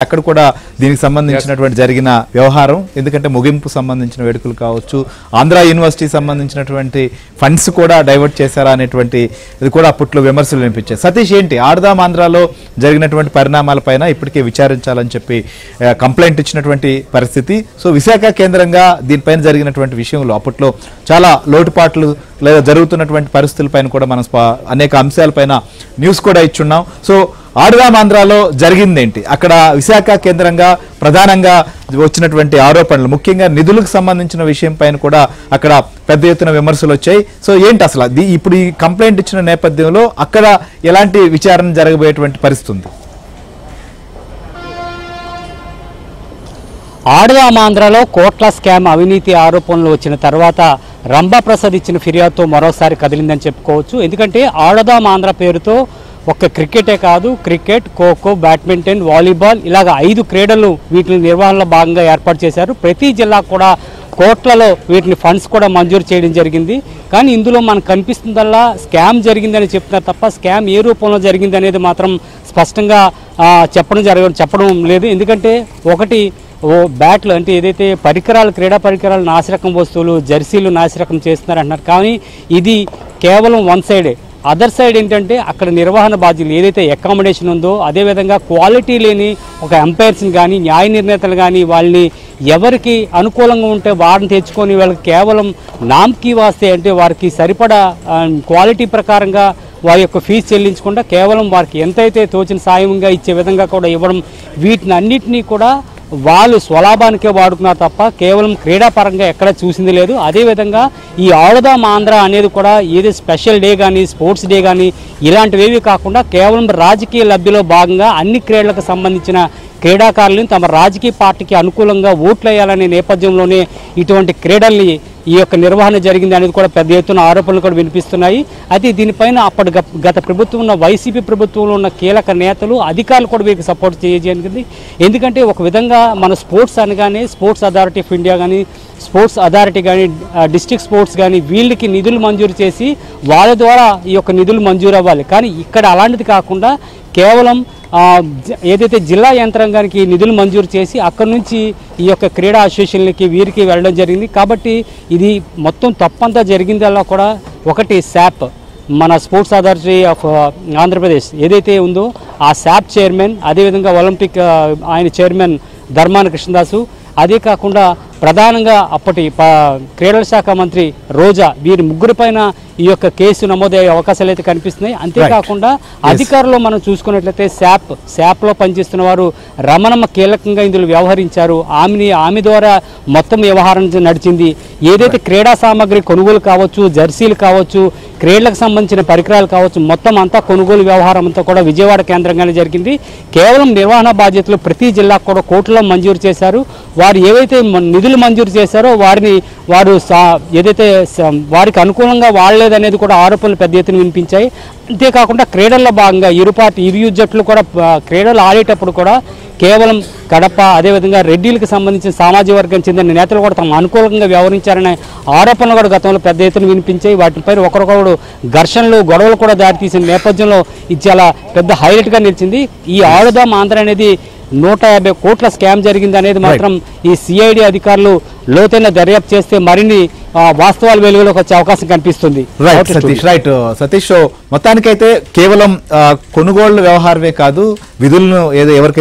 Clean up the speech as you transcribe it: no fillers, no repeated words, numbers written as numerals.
అక్కడ కూడా దీనికి సంబంధించినటువంటి జరిగిన వ్యవహారం ఎందుకంటే ముగింపు సంబంధించిన వేడుకలు కావచ్చు ఆంధ్ర యూనివర్సిటీ సంబంధించినటువంటి ఫండ్స్ కూడా డైవర్ట్ చేశారా అనేటువంటి ఇది కూడా అప్పట్లో విమర్శలు వినిపించాయి. సతీష్ ఏంటి ఆడదాం ఆంధ్రాలో జరిగినటువంటి పరిణామాలపైన ఇప్పటికే విచారించాలని చెప్పి కంప్లైంట్ ఇచ్చినటువంటి పరిస్థితి. సో విశాఖ కేంద్రంగా దీనిపైన జరిగినటువంటి విషయంలో అప్పట్లో చాలా లోటుపాట్లు లేదా జరుగుతున్నటువంటి పరిస్థితులపైన కూడా మనం అనేక అంశాలపైన న్యూస్ కూడా ఇచ్చున్నాం. సో ఆడదాం ఆంధ్రాలో జరిగిందేంటి, అక్కడ విశాఖ కేంద్రంగా ప్రధానంగా వచ్చినటువంటి ఆరోపణలు ముఖ్యంగా నిధులకు సంబంధించిన విషయం పైన కూడా అక్కడ పెద్ద ఎత్తున విమర్శలు వచ్చాయి. సో ఏంటి అసలు ఇప్పుడు ఈ కంప్లైంట్ ఇచ్చిన నేపథ్యంలో అక్కడ ఎలాంటి విచారణ జరగబోయేటువంటి పరిస్థితి ఉంది? ఆడదాం ఆంధ్రాలో కోట్ల స్కామ్ అవినీతి ఆరోపణలు వచ్చిన తర్వాత రంభా ప్రసాద్ ఇచ్చిన ఫిర్యాదుతో మరోసారి కదిలిందని చెప్పుకోవచ్చు. ఎందుకంటే ఆడదాం ఆంధ్ర పేరుతో ఒక్క క్రికెటే కాదు, క్రికెట్, ఖోఖో, బ్యాడ్మింటన్, వాలీబాల్ ఇలాగ 5 క్రీడలు వీటి నిర్వహణలో భాగంగా ఏర్పాటు చేశారు. ప్రతి జిల్లాకు కూడా కోట్లలో వీటిని ఫండ్స్ కూడా మంజూరు చేయడం జరిగింది. కానీ ఇందులో మనకు కనిపిస్తుందల్లా స్కామ్ జరిగిందని చెప్తున్నారు తప్ప స్కామ్ ఏ రూపంలో జరిగింది అనేది మాత్రం స్పష్టంగా చెప్పడం లేదు. ఎందుకంటే ఒకటి బ్యాట్లు అంటే ఏదైతే పరికరాలు క్రీడా పరికరాలు నాసిరకం వస్తువులు జెర్సీలు నాసిరకం చేస్తున్నారంటున్నారు. కానీ ఇది కేవలం వన్ సైడే. అదర్ సైడ్ ఏంటంటే అక్కడ నిర్వహణ బాధ్యులు ఏదైతే అకామిడేషన్ ఉందో అదేవిధంగా క్వాలిటీ లేని ఒక ఎంపైర్స్ని కానీ న్యాయ నిర్ణేతలు కానీ వాళ్ళని ఎవరికి అనుకూలంగా ఉంటే వారిని తెచ్చుకొని వాళ్ళకి కేవలం నామ్కి వాస్తే అంటే వారికి సరిపడా క్వాలిటీ ప్రకారంగా వారి యొక్క ఫీజు చెల్లించకుండా కేవలం వారికి ఎంతైతే తోచిన సాయంగా ఇచ్చే విధంగా కూడా ఇవ్వడం, వీటిని అన్నిటినీ కూడా వాళ్ళు స్వలాభానికే వాడుకున్నారు తప్ప కేవలం క్రీడాపరంగా ఎక్కడ చూసింది లేదు. అదేవిధంగా ఈ ఆడదాం ఆంధ్ర అనేది కూడా ఏది స్పెషల్ డే కానీ స్పోర్ట్స్ డే కానీ ఇలాంటివేవి కాకుండా కేవలం రాజకీయ లబ్ధిలో భాగంగా అన్ని క్రీడలకు సంబంధించిన క్రీడాకారులను తమ రాజకీయ పార్టీకి అనుకూలంగా ఓట్లు వేయాలనే నేపథ్యంలోనే ఇటువంటి క్రీడల్ని ఈ యొక్క నిర్వహణ జరిగింది అనేది కూడా పెద్ద ఎత్తున ఆరోపణలు కూడా వినిపిస్తున్నాయి. అయితే దీనిపైన అప్పటి గత ప్రభుత్వం ఉన్న వైసీపీ ప్రభుత్వంలో ఉన్న కీలక నేతలు అధికారులు కూడా వీరికి సపోర్ట్ చేయజరిగింది. ఎందుకంటే ఒక విధంగా మన స్పోర్ట్స్ అనగానే స్పోర్ట్స్ అథారిటీ ఆఫ్ ఇండియా కానీ స్పోర్ట్స్ అథారిటీ కానీ డిస్ట్రిక్ట్ స్పోర్ట్స్ కానీ వీళ్ళకి నిధులు మంజూరు చేసి వాళ్ళ ద్వారా ఈ యొక్క నిధులు మంజూరు అవ్వాలి. కానీ ఇక్కడ అలాంటిది కాకుండా కేవలం ఏదైతే జిల్లా యంత్రాంగానికి నిధులు మంజూరు చేసి అక్కడి నుంచి ఈ యొక్క క్రీడా అసోసియేషన్లకి వీరికి వెళ్ళడం జరిగింది. కాబట్టి ఇది మొత్తం తప్పంతా జరిగిందల్లా కూడా ఒకటి శాప్ మన స్పోర్ట్స్ అథారిటీ ఆఫ్ ఆంధ్రప్రదేశ్ ఏదైతే ఉందో ఆ శాప్ చైర్మన్, అదేవిధంగా ఒలింపిక్ ఆయన చైర్మన్ ధర్మాన కృష్ణదాసు, అదే కాకుండా ప్రధానంగా అప్పటి క్రీడల శాఖ మంత్రి రోజా, వీరి ముగ్గురిపైన ఈ యొక్క కేసు నమోదయ్యే అవకాశాలు అయితే కనిపిస్తున్నాయి. అంతేకాకుండా అధికారులు మనం చూసుకున్నట్లయితే శాప్లో పనిచేస్తున్న వారు రమణమ్మ కీలకంగా ఇందులో వ్యవహరించారు. ఆమె ద్వారా మొత్తం వ్యవహారం నడిచింది. ఏదైతే క్రీడా సామాగ్రి కొనుగోలు కావచ్చు, జెర్సీలు కావచ్చు, క్రీడలకు సంబంధించిన పరికరాలు కావచ్చు, మొత్తం అంతా కొనుగోలు వ్యవహారం అంతా కూడా విజయవాడ కేంద్రంగానే జరిగింది. కేవలం నిర్వహణ బాధ్యతలు ప్రతి జిల్లాకు కూడా కోట్లలో మంజూరు చేశారు. వారు ఏవైతే నిధులు మంజూరు చేశారో వారు ఏదైతే వారికి అనుకూలంగా వాడలేదనేది కూడా ఆరోపణలు పెద్ద ఎత్తున వినిపించాయి. అంతేకాకుండా క్రీడల్లో భాగంగా ఇరు జట్లు కూడా క్రీడలు ఆడేటప్పుడు కూడా కేవలం కడప అదేవిధంగా రెడ్డిలకు సంబంధించిన సామాజిక వర్గం చెందిన నేతలు కూడా తమ అనుకూలంగా వ్యవహరించారనే ఆరోపణలు కూడా గతంలో పెద్ద ఎత్తున వినిపించాయి. వాటిపైన ఒకరికొకరు ఘర్షణలు గొడవలు కూడా దారితీసిన నేపథ్యంలో ఇది చాలా పెద్ద హైలైట్గా నిలిచింది. ఈ ఆడదాం ఆంధ్ర అనేది 150 కోట్ల స్కామ్ జరిగింది అనేది మాత్రం ఈ సిఐడి అధికారులు లోతైన దర్యాప్తు చేస్తే మరిన్ని వాస్తవాలు వెలుగులోకి వచ్చే అవకాశం కనిపిస్తుంది. రైట్ సతీష్, మొత్తానికైతే కేవలం కొనుగోళ్ల వ్యవహారమే కాదు, విధులను ఎవరికి